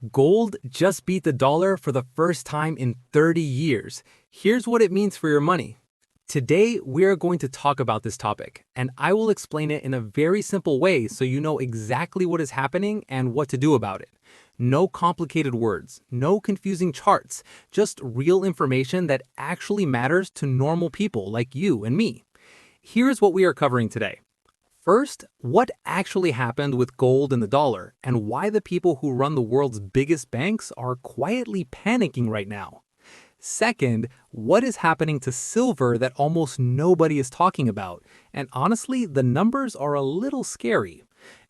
Gold just beat the dollar for the first time in 30 years. Here's what it means for your money. Today, we're going to talk about this topic, and I will explain it in a very simple way so you know exactly what is happening and what to do about it. No complicated words, no confusing charts, just real information that actually matters to normal people like you and me. Here's what we are covering today. First, what actually happened with gold and the dollar, and why the people who run the world's biggest banks are quietly panicking right now. Second, what is happening to silver that almost nobody is talking about, and honestly, the numbers are a little scary.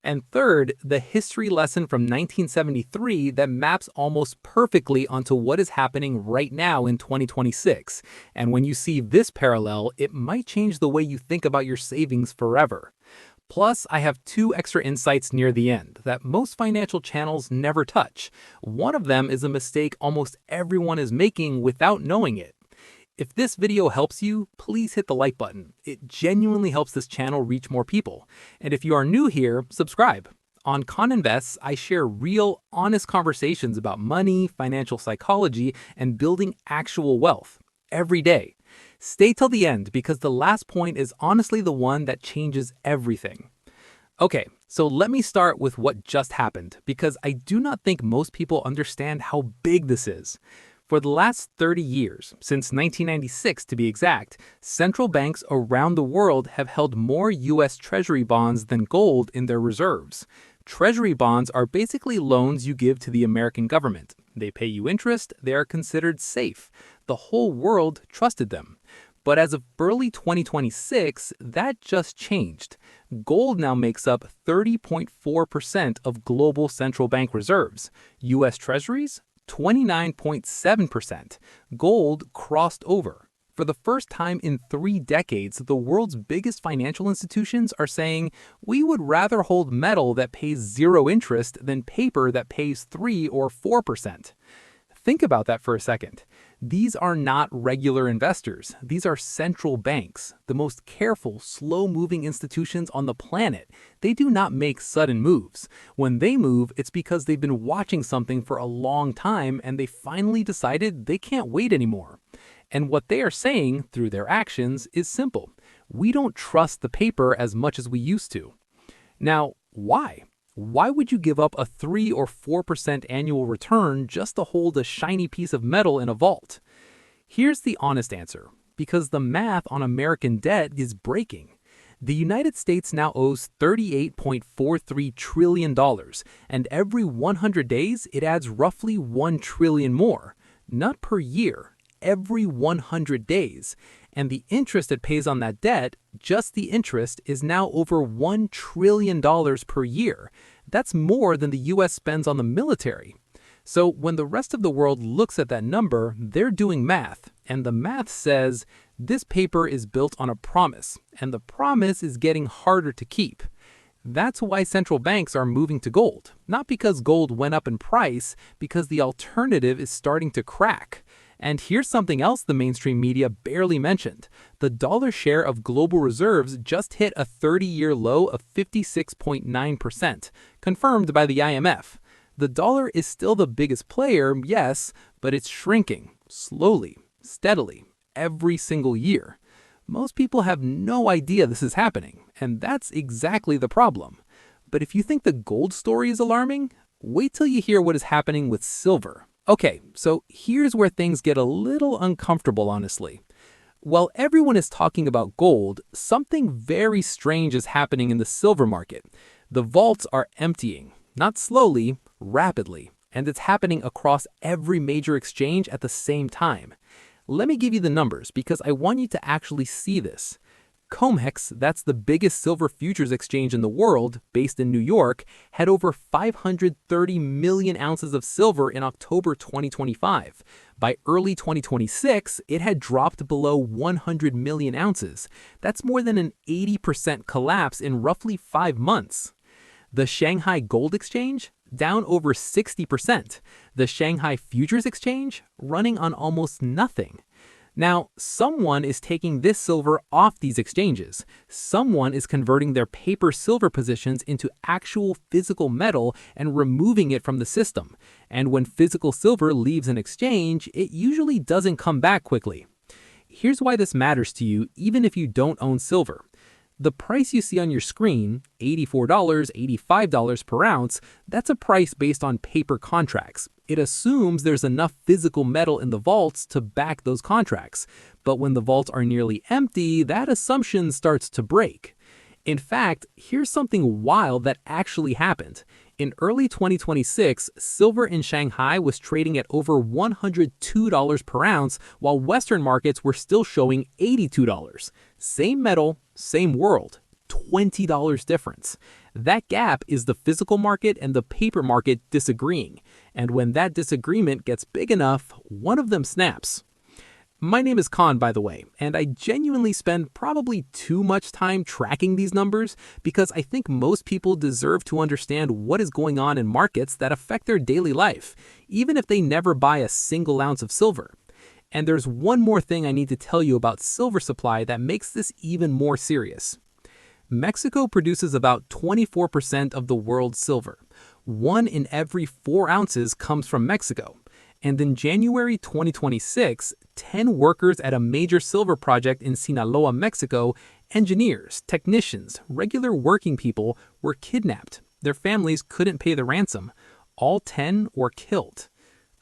And third, the history lesson from 1973 that maps almost perfectly onto what is happening right now in 2026. And when you see this parallel, it might change the way you think about your savings forever. Plus, I have two extra insights near the end that most financial channels never touch. One of them is a mistake almost everyone is making without knowing it. If this video helps you, please hit the like button. It genuinely helps this channel reach more people. And if you are new here, subscribe. On Con I share real, honest conversations about money, financial psychology, and building actual wealth every day. Stay till the end because the last point is honestly the one that changes everything. Okay, so let me start with what just happened because I do not think most people understand how big this is. For the last 30 years, since 1996 to be exact, central banks around the world have held more US Treasury bonds than gold in their reserves. Treasury bonds are basically loans you give to the American government. They pay you interest, they are considered safe. The whole world trusted them. But as of early 2026, that just changed. Gold now makes up 30.4% of global central bank reserves. US Treasuries? 29.7%. Gold crossed over. For the first time in 3 decades, the world's biggest financial institutions are saying, we would rather hold metal that pays 0 interest than paper that pays 3 or 4%. Think about that for a second. These are not regular investors. These are central banks, the most careful, slow-moving institutions on the planet. They do not make sudden moves. When they move, it's because they've been watching something for a long time and they finally decided they can't wait anymore. And what they are saying through their actions is simple. We don't trust the paper as much as we used to. Now, why? Why would you give up a 3 or 4% annual return just to hold a shiny piece of metal in a vault? Here's the honest answer. Because the math on American debt is breaking. The United States now owes $38.43 trillion, and every 100 days it adds roughly 1 trillion more. Not per year, every 100 days. And the interest it pays on that debt, just the interest, is now over $1 trillion per year. That's more than the US spends on the military. So when the rest of the world looks at that number, they're doing math. And the math says this paper is built on a promise, and the promise is getting harder to keep. That's why central banks are moving to gold. Not because gold went up in price, because the alternative is starting to crack. And here's something else the mainstream media barely mentioned. The dollar share of global reserves just hit a 30-year low of 56.9%, confirmed by the IMF. The dollar is still the biggest player, yes, but it's shrinking, slowly, steadily, every single year. Most people have no idea this is happening, and that's exactly the problem. But if you think the gold story is alarming, wait till you hear what is happening with silver. Okay, so here's where things get a little uncomfortable, honestly. While everyone is talking about gold, something very strange is happening in the silver market. The vaults are emptying, not slowly, rapidly, and it's happening across every major exchange at the same time. Let me give you the numbers because I want you to actually see this. COMEX, that's the biggest silver futures exchange in the world, based in New York, had over 530 million ounces of silver in October 2025. By early 2026, it had dropped below 100 million ounces. That's more than an 80% collapse in roughly 5 months. The Shanghai Gold Exchange, down over 60%. The Shanghai Futures Exchange, running on almost nothing. Now, someone is taking this silver off these exchanges. Someone is converting their paper silver positions into actual physical metal and removing it from the system. And when physical silver leaves an exchange, it usually doesn't come back quickly. Here's why this matters to you even if you don't own silver. The price you see on your screen, $84, $85 per ounce, that's a price based on paper contracts. It assumes there's enough physical metal in the vaults to back those contracts. But when the vaults are nearly empty, that assumption starts to break. In fact, here's something wild that actually happened. In early 2026, silver in Shanghai was trading at over $102 per ounce, while Western markets were still showing $82. Same metal, same world, $20 difference. That gap is the physical market and the paper market disagreeing. And when that disagreement gets big enough, one of them snaps. My name is Khan, by the way, and I genuinely spend probably too much time tracking these numbers because I think most people deserve to understand what is going on in markets that affect their daily life, even if they never buy a single ounce of silver. And there's one more thing I need to tell you about silver supply that makes this even more serious. Mexico produces about 24% of the world's silver. 1 in every 4 ounces comes from Mexico. And in January 2026, 10 workers at a major silver project in Sinaloa, Mexico, engineers, technicians, regular working people, were kidnapped. Their families couldn't pay the ransom. All 10 were killed.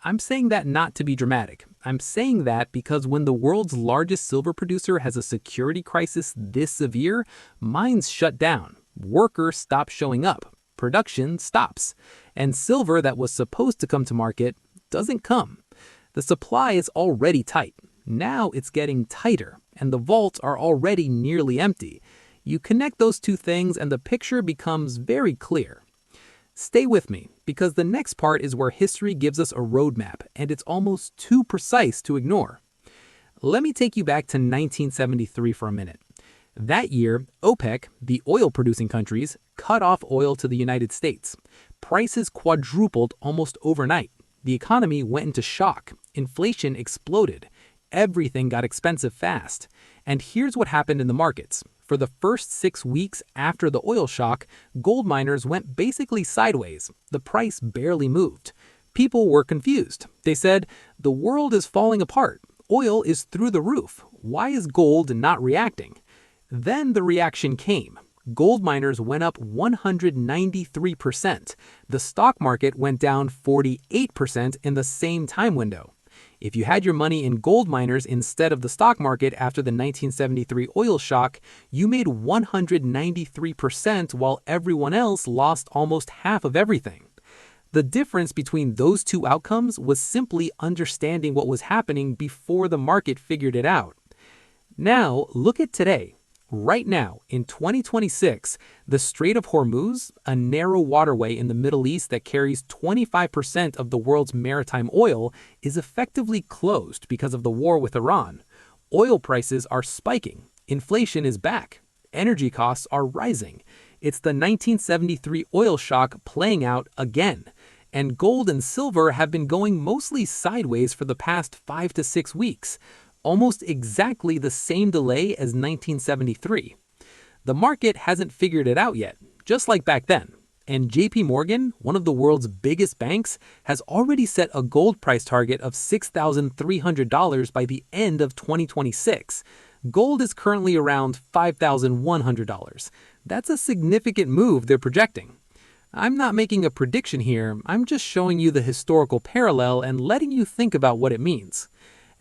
I'm saying that not to be dramatic. I'm saying that because when the world's largest silver producer has a security crisis this severe, mines shut down, workers stop showing up, production stops, and silver that was supposed to come to market doesn't come. The supply is already tight. Now it's getting tighter, and the vaults are already nearly empty. You connect those two things and the picture becomes very clear. Stay with me, because the next part is where history gives us a roadmap, and it's almost too precise to ignore. Let me take you back to 1973 for a minute. That year, OPEC, the oil-producing countries, cut off oil to the United States. Prices quadrupled almost overnight. The economy went into shock. Inflation exploded. Everything got expensive fast. And here's what happened in the markets. For the first 6 weeks after the oil shock, gold miners went basically sideways. The price barely moved. People were confused. They said, "The world is falling apart. Oil is through the roof. Why is gold not reacting?" Then the reaction came. Gold miners went up 193%. The stock market went down 48% in the same time window. If you had your money in gold miners instead of the stock market after the 1973 oil shock, you made 193% while everyone else lost almost half of everything. The difference between those two outcomes was simply understanding what was happening before the market figured it out. Now, look at today. Right now, in 2026, the Strait of Hormuz, a narrow waterway in the Middle East that carries 25% of the world's maritime oil, is effectively closed because of the war with Iran. Oil prices are spiking. Inflation is back. Energy costs are rising. It's the 1973 oil shock playing out again. And gold and silver have been going mostly sideways for the past 5 to 6 weeks. Almost exactly the same delay as 1973. The market hasn't figured it out yet, just like back then. And JP Morgan, one of the world's biggest banks, has already set a gold price target of $6,300 by the end of 2026. Gold is currently around $5,100. That's a significant move they're projecting. I'm not making a prediction here, I'm just showing you the historical parallel and letting you think about what it means.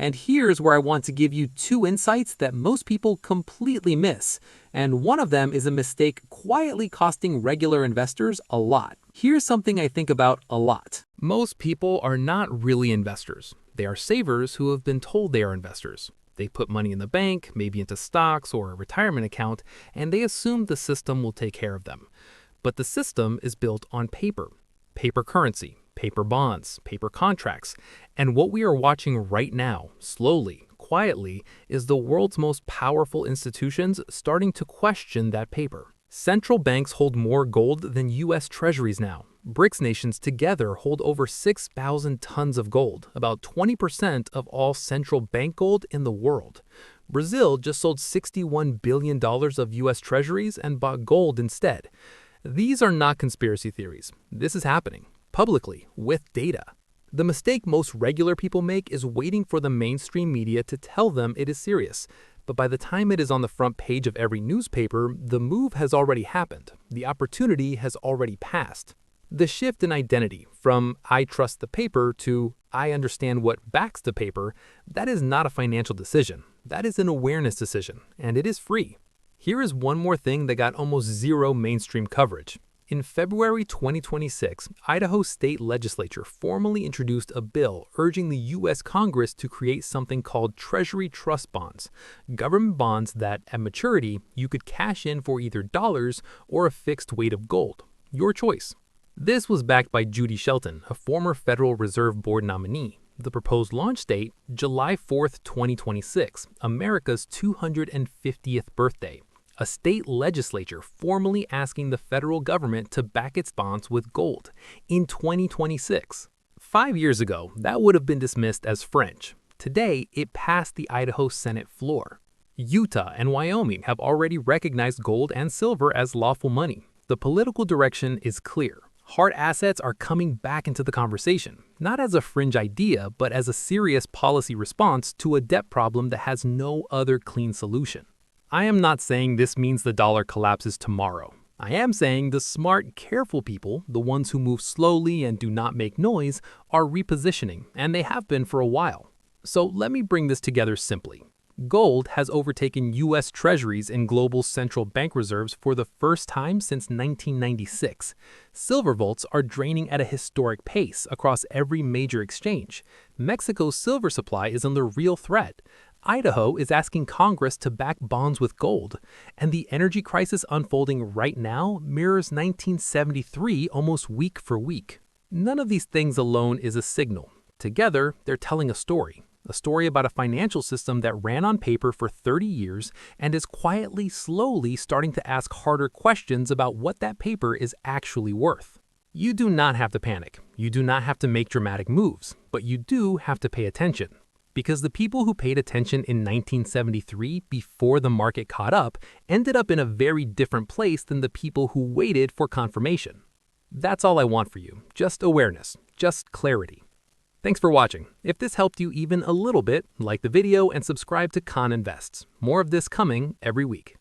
And here's where I want to give you 2 insights that most people completely miss, and one of them is a mistake quietly costing regular investors a lot. Here's something I think about a lot. Most people are not really investors. They are savers who have been told they are investors. They put money in the bank, maybe into stocks or a retirement account, and they assume the system will take care of them. But the system is built on paper currency, paper bonds, paper contracts, and what we are watching right now, slowly, quietly, is the world's most powerful institutions starting to question that paper. Central banks hold more gold than US Treasuries now. BRICS nations together hold over 6,000 tons of gold, about 20% of all central bank gold in the world. Brazil just sold $61 billion of US Treasuries and bought gold instead. These are not conspiracy theories. This is happening, publicly, with data. The mistake most regular people make is waiting for the mainstream media to tell them it is serious. But by the time it is on the front page of every newspaper, the move has already happened. The opportunity has already passed. The shift in identity from "I trust the paper" to "I understand what backs the paper," that is not a financial decision. That is an awareness decision, and it is free. Here is one more thing that got almost zero mainstream coverage. In February 2026, Idaho state legislature formally introduced a bill urging the U.S. Congress to create something called Treasury Trust Bonds, government bonds that, at maturity, you could cash in for either dollars or a fixed weight of gold. Your choice. This was backed by Judy Shelton, a former Federal Reserve Board nominee. The proposed launch date, July 4, 2026, America's 250th birthday. A state legislature formally asking the federal government to back its bonds with gold in 2026. 5 years ago, that would have been dismissed as French. Today, it passed the Idaho Senate floor. Utah and Wyoming have already recognized gold and silver as lawful money. The political direction is clear. Hard assets are coming back into the conversation, not as a fringe idea, but as a serious policy response to a debt problem that has no other clean solution. I am not saying this means the dollar collapses tomorrow. I am saying the smart, careful people, the ones who move slowly and do not make noise, are repositioning, and they have been for a while. So let me bring this together simply. Gold has overtaken US Treasuries in global central bank reserves for the first time since 1996. Silver vaults are draining at a historic pace across every major exchange. Mexico's silver supply is under real threat. Idaho is asking Congress to back bonds with gold. And the energy crisis unfolding right now mirrors 1973 almost week for week. None of these things alone is a signal. Together, they're telling a story. A story about a financial system that ran on paper for 30 years and is quietly, slowly starting to ask harder questions about what that paper is actually worth. You do not have to panic. You do not have to make dramatic moves, but you do have to pay attention. Because the people who paid attention in 1973 before the market caught up ended up in a very different place than the people who waited for confirmation. That's all I want for you. Just awareness. Just clarity. Thanks for watching. If this helped you even a little bit, like the video and subscribe to Con Invests. More of this coming every week.